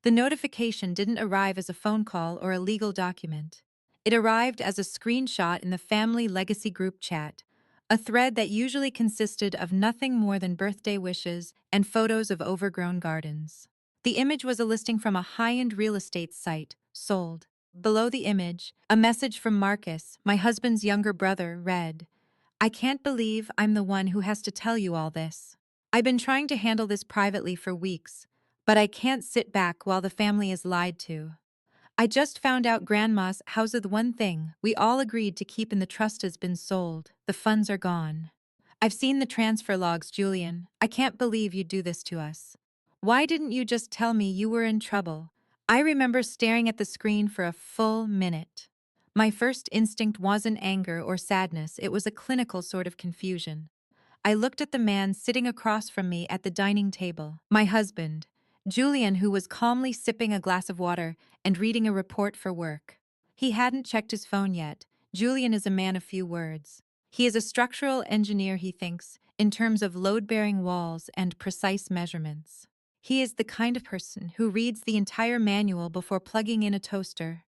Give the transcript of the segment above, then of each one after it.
The notification didn't arrive as a phone call or a legal document. It arrived as a screenshot in the family legacy group chat, a thread that usually consisted of nothing more than birthday wishes and photos of overgrown gardens. The image was a listing from a high-end real estate site, sold. Below the image, a message from Marcus, my husband's younger brother, read, "I can't believe I'm the one who has to tell you all this. I've been trying to handle this privately for weeks, but I can't sit back while the family is lied to. I just found out Grandma's house of the one thing we all agreed to keep in the trust has been sold. The funds are gone. I've seen the transfer logs, Julian. I can't believe you'd do this to us. Why didn't you just tell me you were in trouble?" I remember staring at the screen for a full minute. My first instinct wasn't anger or sadness, it was a clinical sort of confusion. I looked at the man sitting across from me at the dining table, my husband, Julian, who was calmly sipping a glass of water and reading a report for work. He hadn't checked his phone yet. Julian is a man of few words. He is a structural engineer, he thinks, in terms of load-bearing walls and precise measurements. He is the kind of person who reads the entire manual before plugging in a toaster.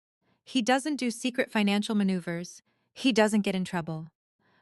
He doesn't do secret financial maneuvers. He doesn't get in trouble.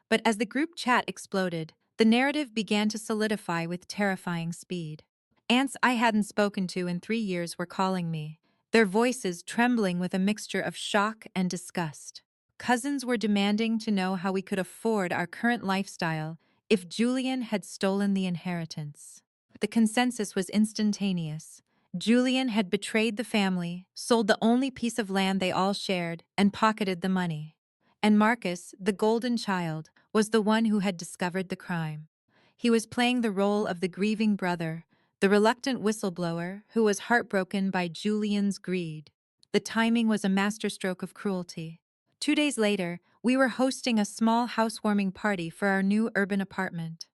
But as the group chat exploded, the narrative began to solidify with terrifying speed. Aunts I hadn't spoken to in 3 years were calling me, their voices trembling with a mixture of shock and disgust. Cousins were demanding to know how we could afford our current lifestyle if Julian had stolen the inheritance. The consensus was instantaneous. Julian had betrayed the family, sold the only piece of land they all shared, and pocketed the money. And Marcus, the golden child, was the one who had discovered the crime. He was playing the role of the grieving brother, the reluctant whistleblower who was heartbroken by Julian's greed. The timing was a masterstroke of cruelty. 2 days later, we were hosting a small housewarming party for our new urban apartment.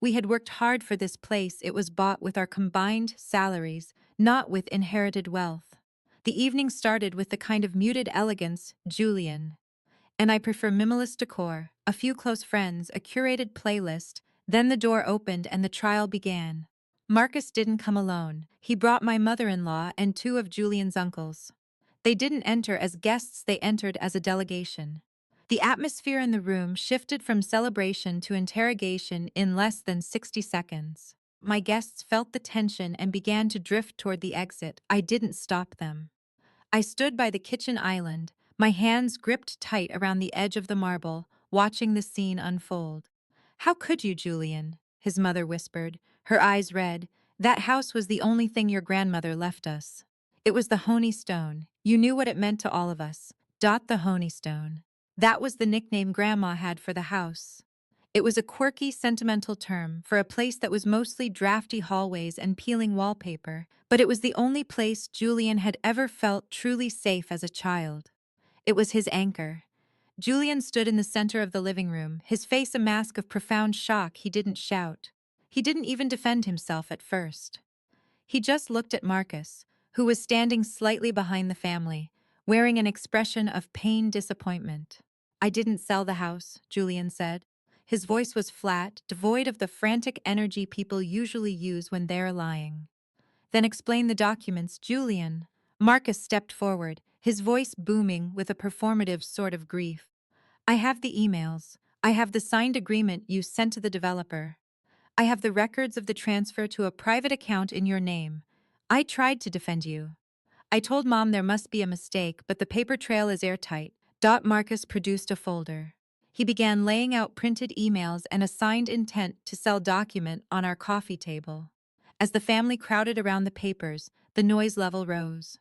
We had worked hard for this place. It was bought with our combined salaries, not with inherited wealth. The evening started with the kind of muted elegance Julian and I prefer minimalist decor, a few close friends, a curated playlist. Then the door opened and the trial began. Marcus didn't come alone. He brought my mother-in-law and two of Julian's uncles. They didn't enter as guests, they entered as a delegation. The atmosphere in the room shifted from celebration to interrogation in less than 60 seconds. My guests felt the tension and began to drift toward the exit. I didn't stop them. I stood by the kitchen island, my hands gripped tight around the edge of the marble, watching the scene unfold. "How could you, Julian?" his mother whispered, her eyes red. "That house was the only thing your grandmother left us. It was the Honey Stone. You knew what it meant to all of us. The Honey Stone. That was the nickname Grandma had for the house. It was a quirky, sentimental term for a place that was mostly drafty hallways and peeling wallpaper, but it was the only place Julian had ever felt truly safe as a child. It was his anchor. Julian stood in the center of the living room, his face a mask of profound shock. He didn't shout. He didn't even defend himself at first. He just looked at Marcus, who was standing slightly behind the family, wearing an expression of pained disappointment. "I didn't sell the house," Julian said. His voice was flat, devoid of the frantic energy people usually use when they're lying. "Then explain the documents, Julian." Marcus stepped forward, his voice booming with a performative sort of grief. "I have the emails. I have the signed agreement you sent to the developer. I have the records of the transfer to a private account in your name. I tried to defend you. I told Mom there must be a mistake, but the paper trail is airtight." Marcus produced a folder. He began laying out printed emails and a signed intent to sell document on our coffee table. As the family crowded around the papers, the noise level rose.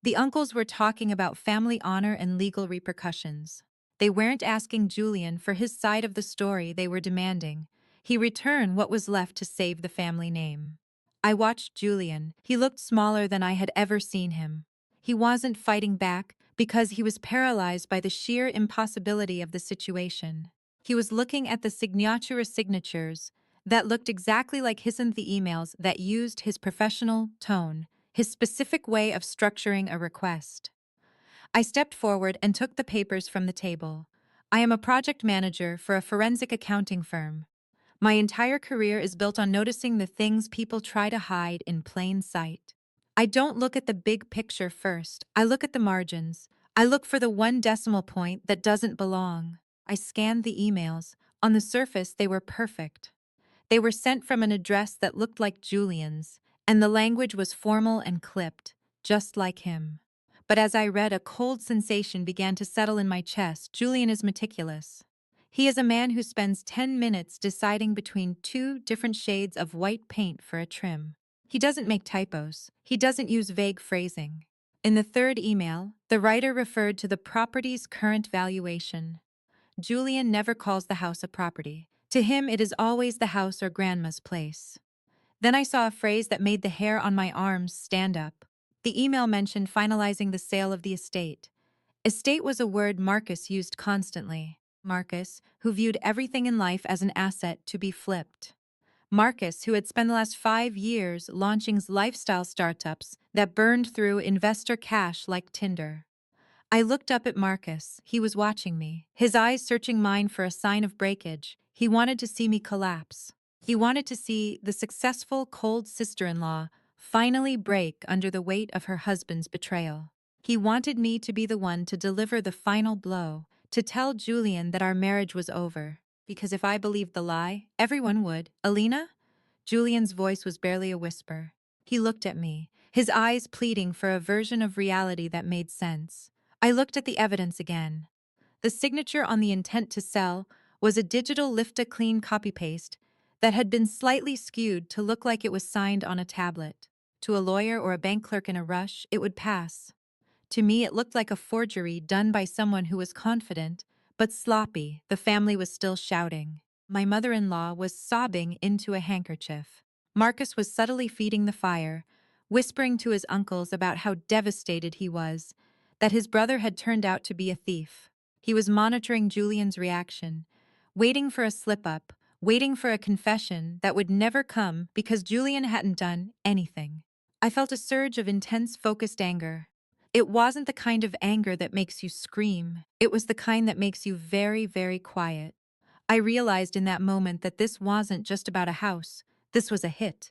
The uncles were talking about family honor and legal repercussions. They weren't asking Julian for his side of the story, they were demanding he return what was left to save the family name. I watched Julian. He looked smaller than I had ever seen him. He wasn't fighting back because he was paralyzed by the sheer impossibility of the situation. He was looking at the signatures that looked exactly like his in the emails that used his professional tone, his specific way of structuring a request. I stepped forward and took the papers from the table. "I am a project manager for a forensic accounting firm. My entire career is built on noticing the things people try to hide in plain sight. I don't look at the big picture first. I look at the margins. I look for the one decimal point that doesn't belong. I scanned the emails. On the surface, they were perfect. They were sent from an address that looked like Julian's, and the language was formal and clipped, just like him. But as I read, a cold sensation began to settle in my chest. Julian is meticulous. He is a man who spends 10 minutes deciding between two different shades of white paint for a trim. He doesn't make typos. He doesn't use vague phrasing. In the third email, the writer referred to the property's current valuation. Julian never calls the house a property. To him, it is always the house or grandma's place. Then I saw a phrase that made the hair on my arms stand up. The email mentioned finalizing the sale of the estate. Estate was a word Marcus used constantly. Marcus, who viewed everything in life as an asset to be flipped. Marcus, who had spent the last 5 years launching lifestyle startups that burned through investor cash like Tinder. I looked up at Marcus. He was watching me, his eyes searching mine for a sign of breakage. He wanted to see me collapse. He wanted to see the successful, cold sister-in-law finally break under the weight of her husband's betrayal. He wanted me to be the one to deliver the final blow, to tell Julian that our marriage was over. Because if I believed the lie, everyone would. Alina? Julian's voice was barely a whisper. He looked at me, his eyes pleading for a version of reality that made sense. I looked at the evidence again. The signature on the intent to sell was a digital lift-a-clean copy-paste that had been slightly skewed to look like it was signed on a tablet. To a lawyer or a bank clerk in a rush, it would pass. To me, it looked like a forgery done by someone who was confident, but sloppy. The family was still shouting. My mother-in-law was sobbing into a handkerchief. Marcus was subtly feeding the fire, whispering to his uncles about how devastated he was, that his brother had turned out to be a thief. He was monitoring Julian's reaction, waiting for a slip-up, waiting for a confession that would never come because Julian hadn't done anything. I felt a surge of intense, focused anger. It wasn't the kind of anger that makes you scream. It was the kind that makes you very, very quiet. I realized in that moment that this wasn't just about a house. This was a hit.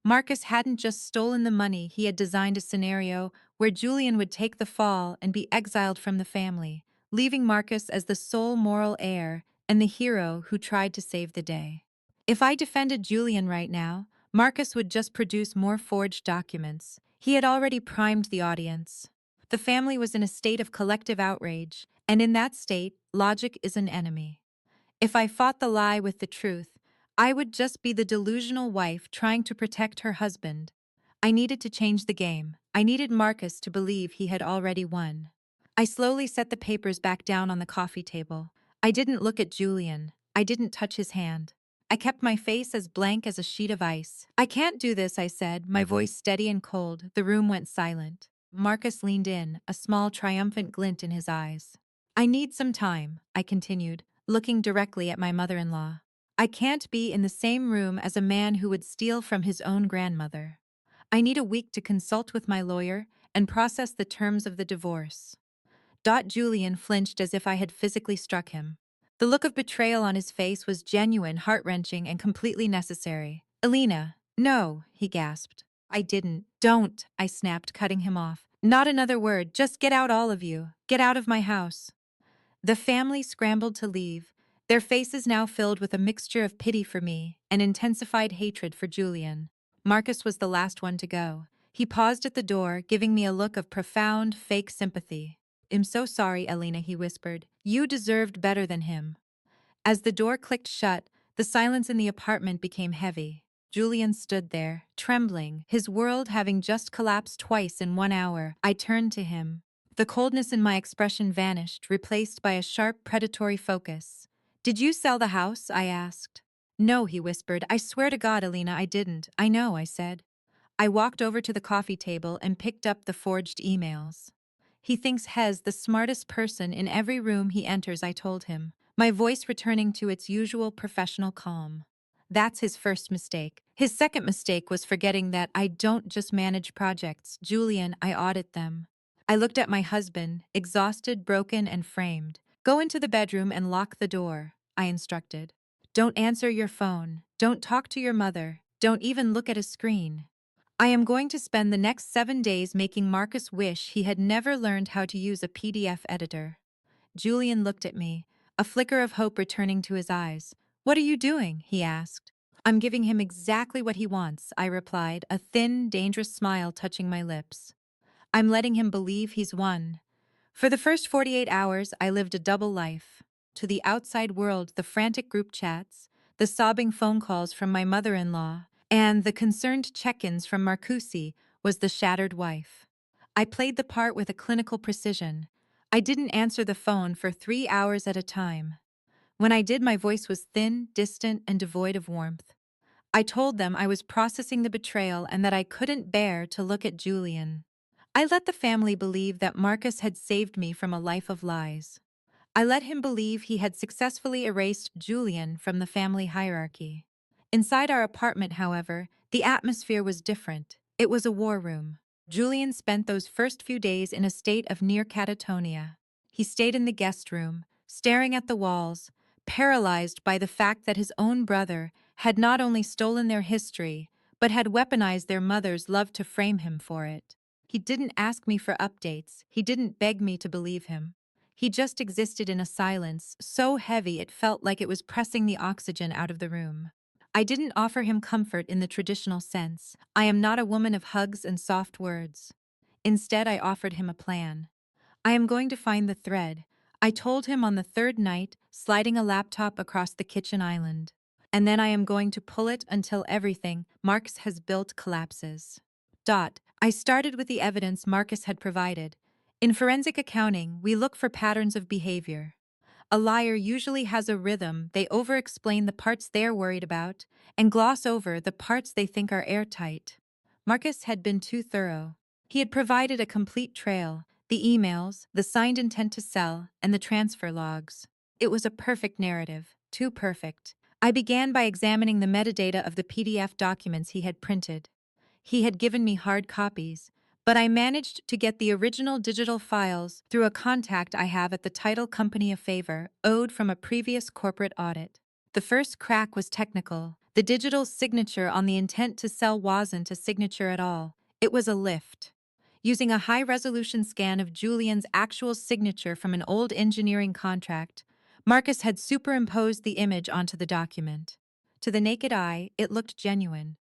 Marcus hadn't just stolen the money, he had designed a scenario where Julian would take the fall and be exiled from the family, leaving Marcus as the sole moral heir and the hero who tried to save the day. If I defended Julian right now, Marcus would just produce more forged documents. He had already primed the audience. The family was in a state of collective outrage, and in that state, logic is an enemy. If I fought the lie with the truth, I would just be the delusional wife trying to protect her husband. I needed to change the game. I needed Marcus to believe he had already won. I slowly set the papers back down on the coffee table. I didn't look at Julian. I didn't touch his hand. I kept my face as blank as a sheet of ice. I can't do this, I said, my voice steady and cold. The room went silent. Marcus leaned in, a small triumphant glint in his eyes. I need some time, I continued, looking directly at my mother-in-law. I can't be in the same room as a man who would steal from his own grandmother. I need a week to consult with my lawyer and process the terms of the divorce. Julian flinched as if I had physically struck him. The look of betrayal on his face was genuine, heart-wrenching, and completely necessary. Alina, no, he gasped. I didn't. Don't, I snapped, cutting him off. Not another word, just get out, all of you. Get out of my house. The family scrambled to leave, their faces now filled with a mixture of pity for me and intensified hatred for Julian. Marcus was the last one to go. He paused at the door, giving me a look of profound, fake sympathy. I'm so sorry, Alina, he whispered. You deserved better than him. As the door clicked shut, the silence in the apartment became heavy. Julian stood there, trembling, his world having just collapsed twice in 1 hour. I turned to him. The coldness in my expression vanished, replaced by a sharp, predatory focus. Did you sell the house? I asked. No, he whispered. I swear to God, Alina, I didn't. I know, I said. I walked over to the coffee table and picked up the forged emails. He thinks Hez the smartest person in every room he enters, I told him, my voice returning to its usual professional calm. That's his first mistake. His second mistake was forgetting that I don't just manage projects, Julian, I audit them. I looked at my husband, exhausted, broken, and framed. Go into the bedroom and lock the door, I instructed. Don't answer your phone. Don't talk to your mother. Don't even look at a screen. I am going to spend the next 7 days making Marcus wish he had never learned how to use a PDF editor. Julian looked at me, a flicker of hope returning to his eyes. "What are you doing?" he asked. "I'm giving him exactly what he wants," I replied, a thin, dangerous smile touching my lips. "I'm letting him believe he's won." For the first 48 hours, I lived a double life. To the outside world, the frantic group chats, the sobbing phone calls from my mother-in-law, and the concerned check-ins from Marcusi was the shattered wife. I played the part with a clinical precision. I didn't answer the phone for 3 hours at a time. When I did, my voice was thin, distant, and devoid of warmth. I told them I was processing the betrayal and that I couldn't bear to look at Julian. I let the family believe that Marcus had saved me from a life of lies. I let him believe he had successfully erased Julian from the family hierarchy. Inside our apartment, however, the atmosphere was different. It was a war room. Julian spent those first few days in a state of near catatonia. He stayed in the guest room, staring at the walls, paralyzed by the fact that his own brother had not only stolen their history, but had weaponized their mother's love to frame him for it. He didn't ask me for updates, he didn't beg me to believe him. He just existed in a silence so heavy it felt like it was pressing the oxygen out of the room. I didn't offer him comfort in the traditional sense. I am not a woman of hugs and soft words. Instead, I offered him a plan. "I am going to find the thread," I told him on the third night, sliding a laptop across the kitchen island. "And then I am going to pull it until everything Marcus has built collapses." I started with the evidence Marcus had provided. In forensic accounting, we look for patterns of behavior. A liar usually has a rhythm. They over-explain the parts they're worried about and gloss over the parts they think are airtight. Marcus had been too thorough. He had provided a complete trail, the emails, the signed intent to sell, and the transfer logs. It was a perfect narrative, too perfect. I began by examining the metadata of the PDF documents he had printed. He had given me hard copies, but I managed to get the original digital files through a contact I have at the title company, a favor owed from a previous corporate audit. The first crack was technical. The digital signature on the intent to sell wasn't a signature at all. It was a lift. Using a high-resolution scan of Julian's actual signature from an old engineering contract, Marcus had superimposed the image onto the document. To the naked eye, it looked genuine.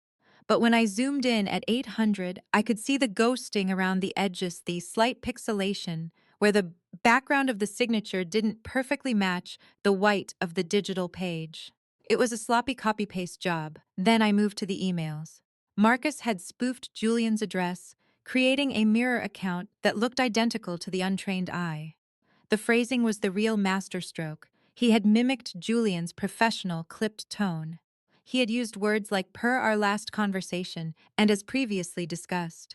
But when I zoomed in at 800, I could see the ghosting around the edges, the slight pixelation, where the background of the signature didn't perfectly match the white of the digital page. It was a sloppy copy-paste job. Then I moved to the emails. Marcus had spoofed Julian's address, creating a mirror account that looked identical to the untrained eye. The phrasing was the real masterstroke. He had mimicked Julian's professional, clipped tone. He had used words like "per our last conversation" and "as previously discussed."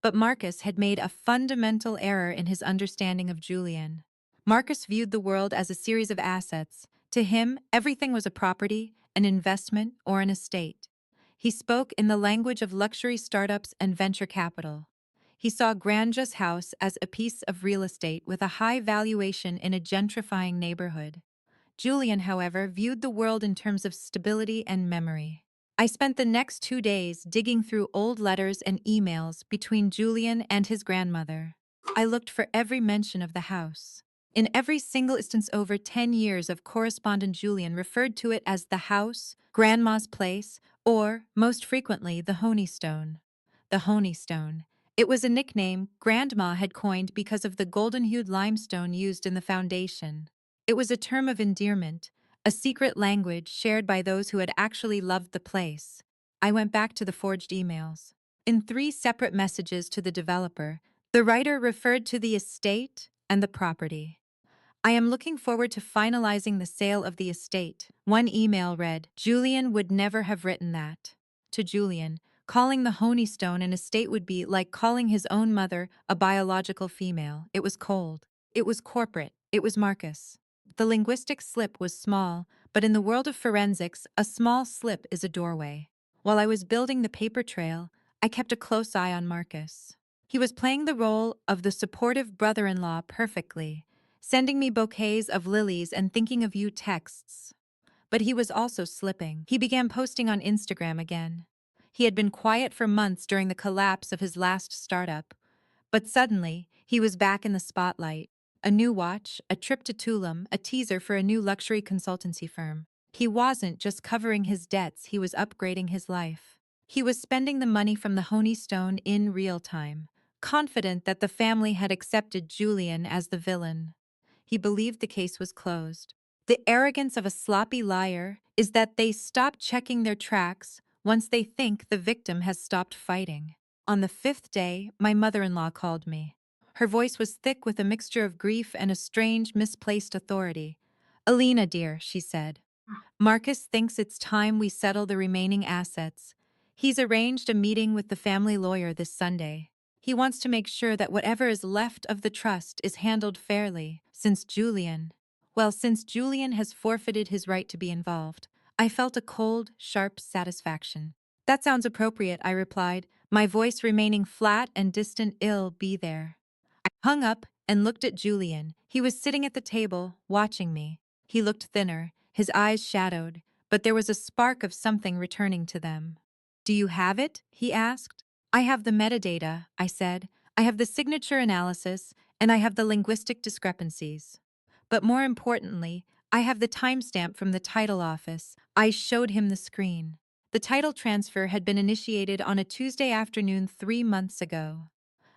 But Marcus had made a fundamental error in his understanding of Julian. Marcus viewed the world as a series of assets. To him, everything was a property, an investment, or an estate. He spoke in the language of luxury startups and venture capital. He saw Granja's house as a piece of real estate with a high valuation in a gentrifying neighborhood. Julian, however, viewed the world in terms of stability and memory. I spent the next 2 days digging through old letters and emails between Julian and his grandmother. I looked for every mention of the house. In every single instance over 10 years of correspondence, Julian referred to it as the house, Grandma's place, or, most frequently, the Honey-Stone. The Honey-Stone. It was a nickname Grandma had coined because of the golden-hued limestone used in the foundation. It was a term of endearment, a secret language shared by those who had actually loved the place. I went back to the forged emails. In 3 separate messages to the developer, the writer referred to the estate and the property. "I am looking forward to finalizing the sale of the estate." One email read, "Julian would never have written that." To Julian, calling the Honey-Stone an estate would be like calling his own mother a biological female. It was cold. It was corporate. It was Marcus. The linguistic slip was small, but in the world of forensics, a small slip is a doorway. While I was building the paper trail, I kept a close eye on Marcus. He was playing the role of the supportive brother-in-law perfectly, sending me bouquets of lilies and thinking of you texts. But he was also slipping. He began posting on Instagram again. He had been quiet for months during the collapse of his last startup, but suddenly, he was back in the spotlight. A new watch, a trip to Tulum, a teaser for a new luxury consultancy firm. He wasn't just covering his debts, he was upgrading his life. He was spending the money from the Honey Stone in real time, confident that the family had accepted Julian as the villain. He believed the case was closed. The arrogance of a sloppy liar is that they stop checking their tracks once they think the victim has stopped fighting. On the fifth day, my mother-in-law called me. Her voice was thick with a mixture of grief and a strange, misplaced authority. "Alina, dear," she said, "Marcus thinks it's time we settle the remaining assets. He's arranged a meeting with the family lawyer this Sunday. He wants to make sure that whatever is left of the trust is handled fairly, since Julian has forfeited his right to be involved." I felt a cold, sharp satisfaction. "That sounds appropriate," I replied, my voice remaining flat and distant. "I'll be there." I hung up and looked at Julian. He was sitting at the table, watching me. He looked thinner, his eyes shadowed, but there was a spark of something returning to them. "Do you have it?" he asked. "I have the metadata," I said. "I have the signature analysis, and I have the linguistic discrepancies. But more importantly, I have the timestamp from the title office." I showed him the screen. The title transfer had been initiated on a Tuesday afternoon 3 months ago.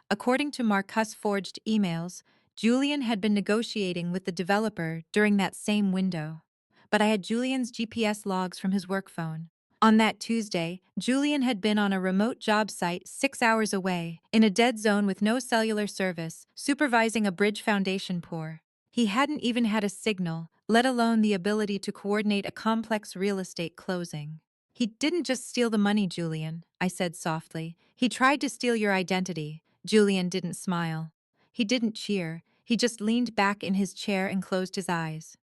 According to Marcus' forged emails, Julian had been negotiating with the developer during that same window. But I had Julian's GPS logs from his work phone. On that Tuesday, Julian had been on a remote job site 6 hours away, in a dead zone with no cellular service, supervising a bridge foundation pour. He hadn't even had a signal, let alone the ability to coordinate a complex real estate closing. "He didn't just steal the money, Julian," I said softly. "He tried to steal your identity." Julian didn't smile. He didn't cheer. He just leaned back in his chair and closed his eyes.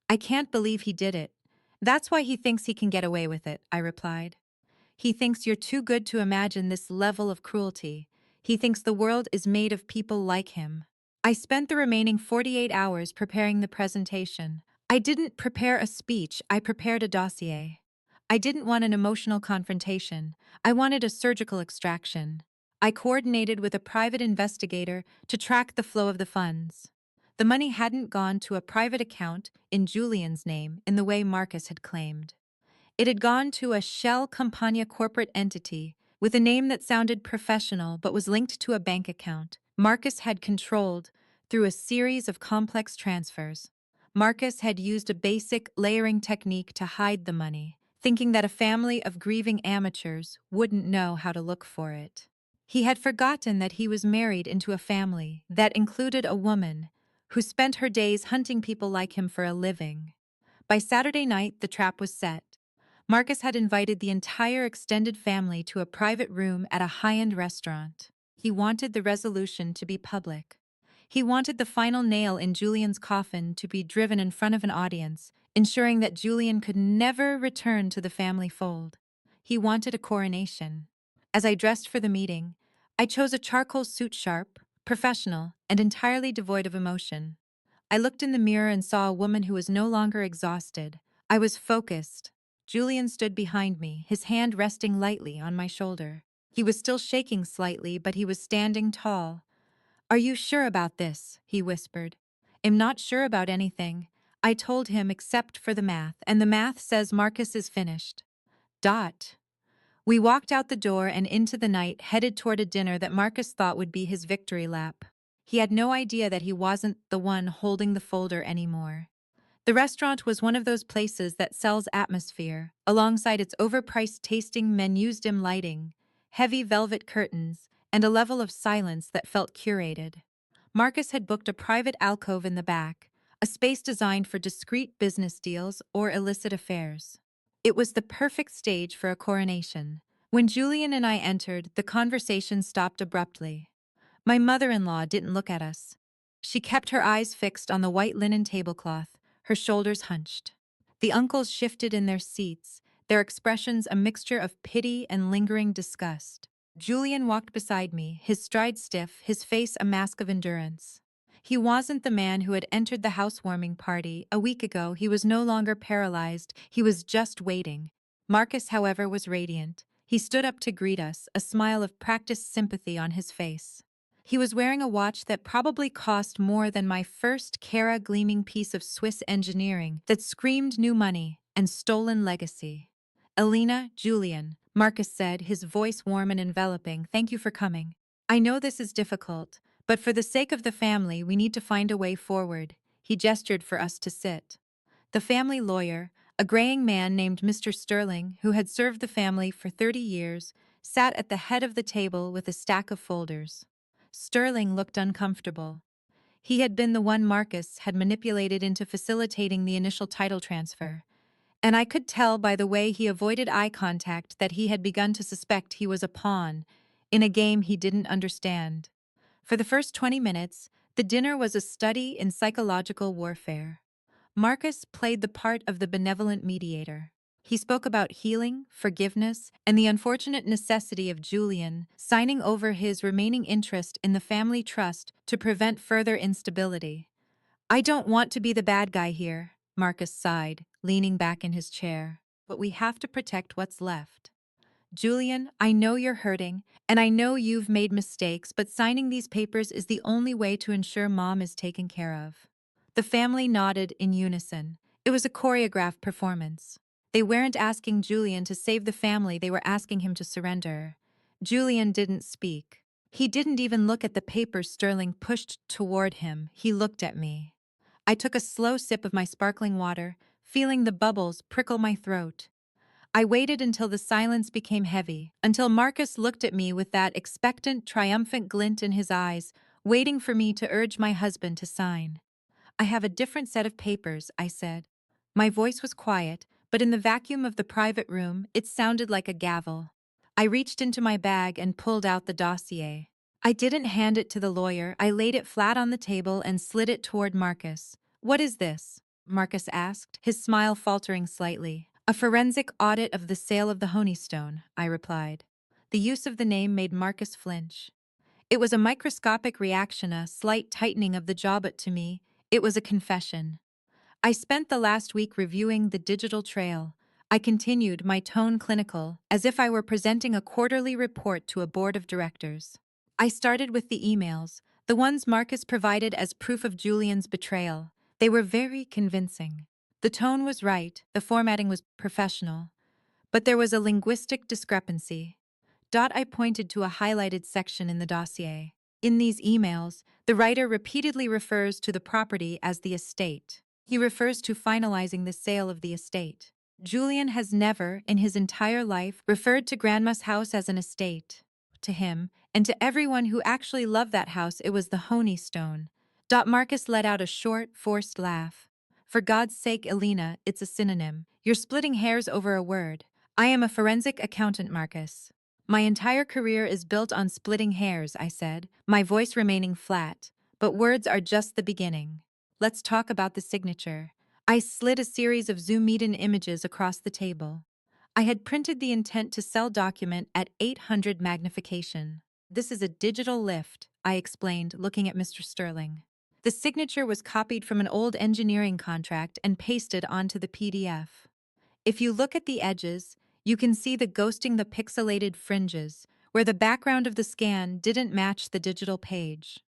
"I can't believe he did it. That's why he thinks he can get away with it," I replied. "He thinks you're too good to imagine this level of cruelty. He thinks the world is made of people like him." I spent the remaining 48 hours preparing the presentation. I didn't prepare a speech, I prepared a dossier. I didn't want an emotional confrontation. I wanted a surgical extraction. I coordinated with a private investigator to track the flow of the funds. The money hadn't gone to a private account in Julian's name in the way Marcus had claimed. It had gone to a Shell Campania corporate entity with a name that sounded professional but was linked to a bank account Marcus had controlled through a series of complex transfers. Marcus had used a basic layering technique to hide the money, thinking that a family of grieving amateurs wouldn't know how to look for it. He had forgotten that he was married into a family that included a woman who spent her days hunting people like him for a living. By Saturday night, the trap was set. Marcus had invited the entire extended family to a private room at a high-end restaurant. He wanted the resolution to be public. He wanted the final nail in Julian's coffin to be driven in front of an audience, ensuring that Julian could never return to the family fold. He wanted a coronation. As I dressed for the meeting, I chose a charcoal suit, sharp, professional, and entirely devoid of emotion. I looked in the mirror and saw a woman who was no longer exhausted. I was focused. Julian stood behind me, his hand resting lightly on my shoulder. He was still shaking slightly, but he was standing tall. "Are you sure about this?" he whispered. "I'm not sure about anything," I told him, "except for the math, and the math says Marcus is finished." Dot. We walked out the door and into the night, headed toward a dinner that Marcus thought would be his victory lap. He had no idea that he wasn't the one holding the folder anymore. The restaurant was one of those places that sells atmosphere, alongside its overpriced tasting menus, dim lighting, heavy velvet curtains, and a level of silence that felt curated. Marcus had booked a private alcove in the back, a space designed for discreet business deals or illicit affairs. It was the perfect stage for a coronation. When Julian and I entered, the conversation stopped abruptly. My mother-in-law didn't look at us. She kept her eyes fixed on the white linen tablecloth, her shoulders hunched. The uncles shifted in their seats, their expressions a mixture of pity and lingering disgust. Julian walked beside me, his stride stiff, his face a mask of endurance. He wasn't the man who had entered the housewarming party a week ago. He was no longer paralyzed, he was just waiting. Marcus, however, was radiant. He stood up to greet us, a smile of practiced sympathy on his face. He was wearing a watch that probably cost more than my first Cara gleaming piece of Swiss engineering that screamed new money and stolen legacy. Elena, Julian, Marcus said, his voice warm and enveloping, thank you for coming. I know this is difficult, but for the sake of the family, we need to find a way forward. He gestured for us to sit. The family lawyer, a graying man named Mr. Sterling, who had served the family for 30 years, sat at the head of the table with a stack of folders. Sterling looked uncomfortable. He had been the one Marcus had manipulated into facilitating the initial title transfer, and I could tell by the way he avoided eye contact that he had begun to suspect he was a pawn in a game he didn't understand. For the first 20 minutes, the dinner was a study in psychological warfare. Marcus played the part of the benevolent mediator. He spoke about healing, forgiveness, and the unfortunate necessity of Julian signing over his remaining interest in the family trust to prevent further instability. I don't want to be the bad guy here, Marcus sighed, leaning back in his chair. But we have to protect what's left. Julian, I know you're hurting, and I know you've made mistakes, but signing these papers is the only way to ensure Mom is taken care of. The family nodded in unison. It was a choreographed performance. They weren't asking Julian to save the family, they were asking him to surrender. Julian didn't speak. He didn't even look at the papers Sterling pushed toward him. He looked at me. I took a slow sip of my sparkling water, feeling the bubbles prickle my throat. I waited until the silence became heavy, until Marcus looked at me with that expectant, triumphant glint in his eyes, waiting for me to urge my husband to sign. I have a different set of papers, I said. My voice was quiet, but in the vacuum of the private room, it sounded like a gavel. I reached into my bag and pulled out the dossier. I didn't hand it to the lawyer, I laid it flat on the table and slid it toward Marcus. What is this? Marcus asked, his smile faltering slightly. A forensic audit of the sale of the Honeystone, I replied. The use of the name made Marcus flinch. It was a microscopic reaction, a slight tightening of the jaw, but to me, it was a confession. I spent the last week reviewing the digital trail. I continued, my tone clinical, as if I were presenting a quarterly report to a board of directors. I started with the emails, the ones Marcus provided as proof of Julian's betrayal. They were very convincing. The tone was right, the formatting was professional, but there was a linguistic discrepancy. I pointed to a highlighted section in the dossier. In these emails, the writer repeatedly refers to the property as the estate. He refers to finalizing the sale of the estate. Julian has never, in his entire life, referred to Grandma's house as an estate. To him, and to everyone who actually loved that house, it was the Honeystone. Marcus let out a short, forced laugh. For God's sake, Elena, it's a synonym. You're splitting hairs over a word. I am a forensic accountant, Marcus. My entire career is built on splitting hairs, I said, my voice remaining flat. But words are just the beginning. Let's talk about the signature. I slid a series of Zoom meeting images across the table. I had printed the intent to sell document at 800 magnification. This is a digital lift, I explained, looking at Mr. Sterling. The signature was copied from an old engineering contract and pasted onto the PDF. If you look at the edges, you can see the ghosting, the pixelated fringes, where the background of the scan didn't match the digital page.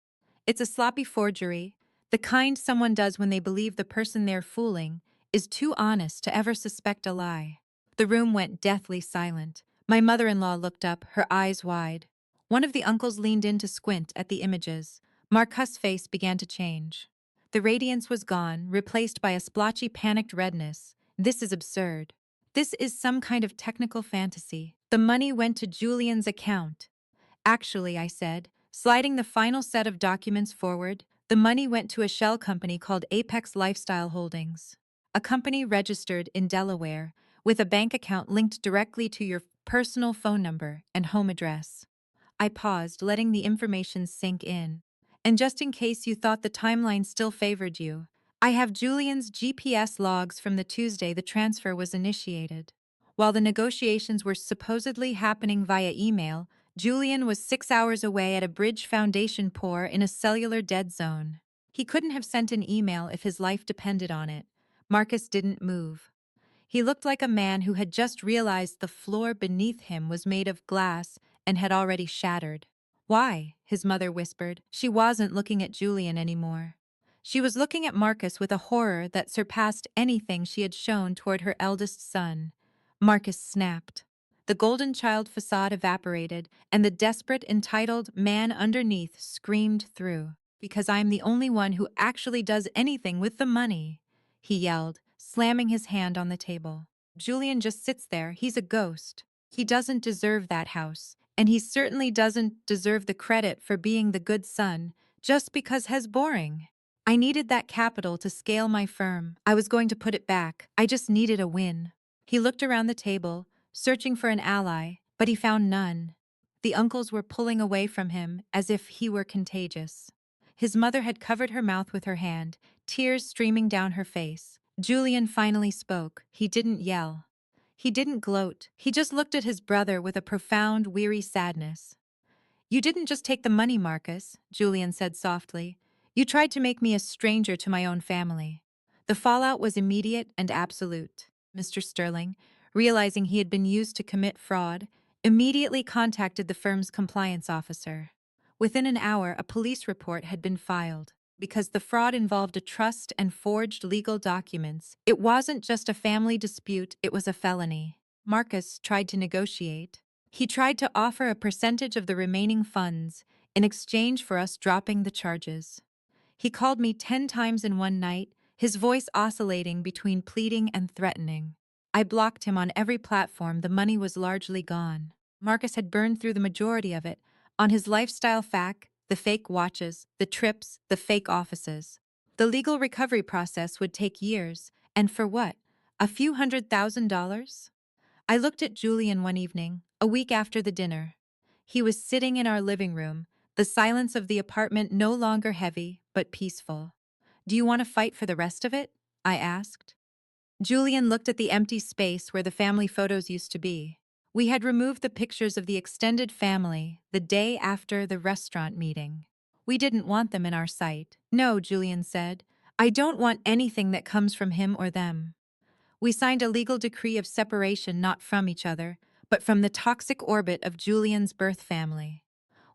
It's a sloppy forgery, the kind someone does when they believe the person they're fooling is too honest to ever suspect a lie. The room went deathly silent. My mother-in-law looked up, her eyes wide. One of the uncles leaned in to squint at the images. Marcus' face began to change. The radiance was gone, replaced by a splotchy, panicked redness. This is absurd. This is some kind of technical fantasy. The money went to Julian's account. Actually, I said, sliding the final set of documents forward, the money went to a shell company called Apex Lifestyle Holdings. A company registered in Delaware, with a bank account linked directly to your personal phone number and home address. I paused, letting the information sink in. And just in case you thought the timeline still favored you, I have Julian's GPS logs from the Tuesday the transfer was initiated. While the negotiations were supposedly happening via email, Julian was 6 hours away at a bridge foundation pour in a cellular dead zone. He couldn't have sent an email if his life depended on it. Marcus didn't move. He looked like a man who had just realized the floor beneath him was made of glass and had already shattered. Why? His mother whispered. She wasn't looking at Julian anymore. She was looking at Marcus with a horror that surpassed anything she had shown toward her eldest son. Marcus snapped. The golden child facade evaporated, and the desperate, entitled man underneath screamed through. Because I'm the only one who actually does anything with the money, he yelled, slamming his hand on the table. Julian just sits there, he's a ghost. He doesn't deserve that house, and he certainly doesn't deserve the credit for being the good son, just because he's boring. I needed that capital to scale my firm. I was going to put it back. I just needed a win. He looked around the table, searching for an ally, but he found none. The uncles were pulling away from him as if he were contagious. His mother had covered her mouth with her hand, tears streaming down her face. Julian finally spoke. He didn't yell. He didn't gloat. He just looked at his brother with a profound, weary sadness. You didn't just take the money, Marcus, Julian said softly. You tried to make me a stranger to my own family. The fallout was immediate and absolute. Mr. Sterling, realizing he had been used to commit fraud, immediately contacted the firm's compliance officer. Within an hour, a police report had been filed. Because the fraud involved a trust and forged legal documents, it wasn't just a family dispute, it was a felony. Marcus tried to negotiate. He tried to offer a percentage of the remaining funds in exchange for us dropping the charges. He called me 10 times in one night, his voice oscillating between pleading and threatening. I blocked him on every platform. The money was largely gone. Marcus had burned through the majority of it, on his lifestyle fac, the fake watches, the trips, the fake offices. The legal recovery process would take years, and for what? A few $100,000? I looked at Julian one evening, a week after the dinner. He was sitting in our living room, the silence of the apartment no longer heavy, but peaceful. Do you want to fight for the rest of it? I asked. Julian looked at the empty space where the family photos used to be. We had removed the pictures of the extended family the day after the restaurant meeting. We didn't want them in our sight. No, Julian said. I don't want anything that comes from him or them. We signed a legal decree of separation not from each other, but from the toxic orbit of Julian's birth family.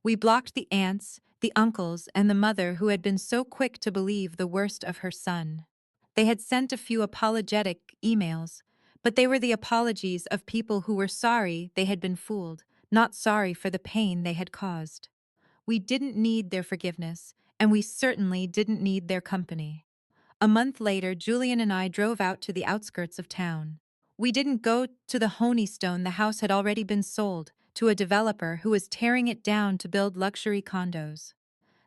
We blocked the aunts, the uncles, and the mother who had been so quick to believe the worst of her son. They had sent a few apologetic emails, but they were the apologies of people who were sorry they had been fooled, not sorry for the pain they had caused. We didn't need their forgiveness, and we certainly didn't need their company. A month later, Julian and I drove out to the outskirts of town. We didn't go to the Honeystone. The house had already been sold to a developer who was tearing it down to build luxury condos.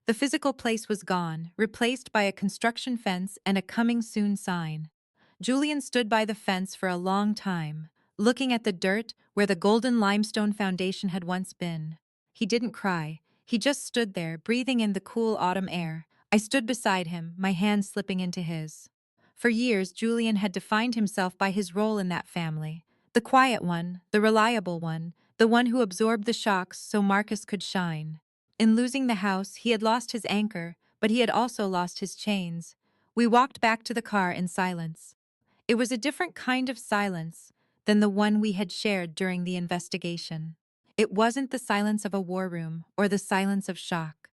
The physical place was gone, replaced by a construction fence and a coming soon sign. Julian stood by the fence for a long time, looking at the dirt where the golden limestone foundation had once been. He didn't cry. He just stood there, breathing in the cool autumn air. I stood beside him, my hand slipping into his. For years, Julian had defined himself by his role in that family. The quiet one, the reliable one, the one who absorbed the shocks so Marcus could shine. In losing the house, he had lost his anchor, but he had also lost his chains. We walked back to the car in silence. It was a different kind of silence than the one we had shared during the investigation. It wasn't the silence of a war room or the silence of shock.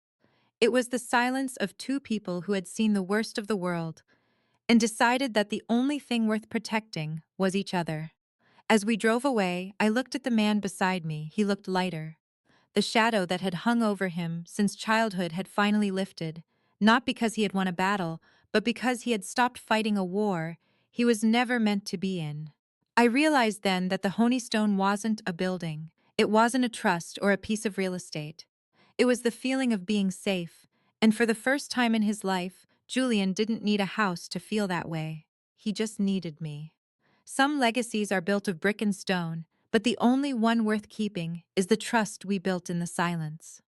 It was the silence of two people who had seen the worst of the world and decided that the only thing worth protecting was each other. As we drove away, I looked at the man beside me. He looked lighter. The shadow that had hung over him since childhood had finally lifted, not because he had won a battle, but because he had stopped fighting a war he was never meant to be in. I realized then that the Honeystone wasn't a building. It wasn't a trust or a piece of real estate. It was the feeling of being safe, and for the first time in his life, Julian didn't need a house to feel that way. He just needed me. Some legacies are built of brick and stone, but the only one worth keeping is the trust we built in the silence.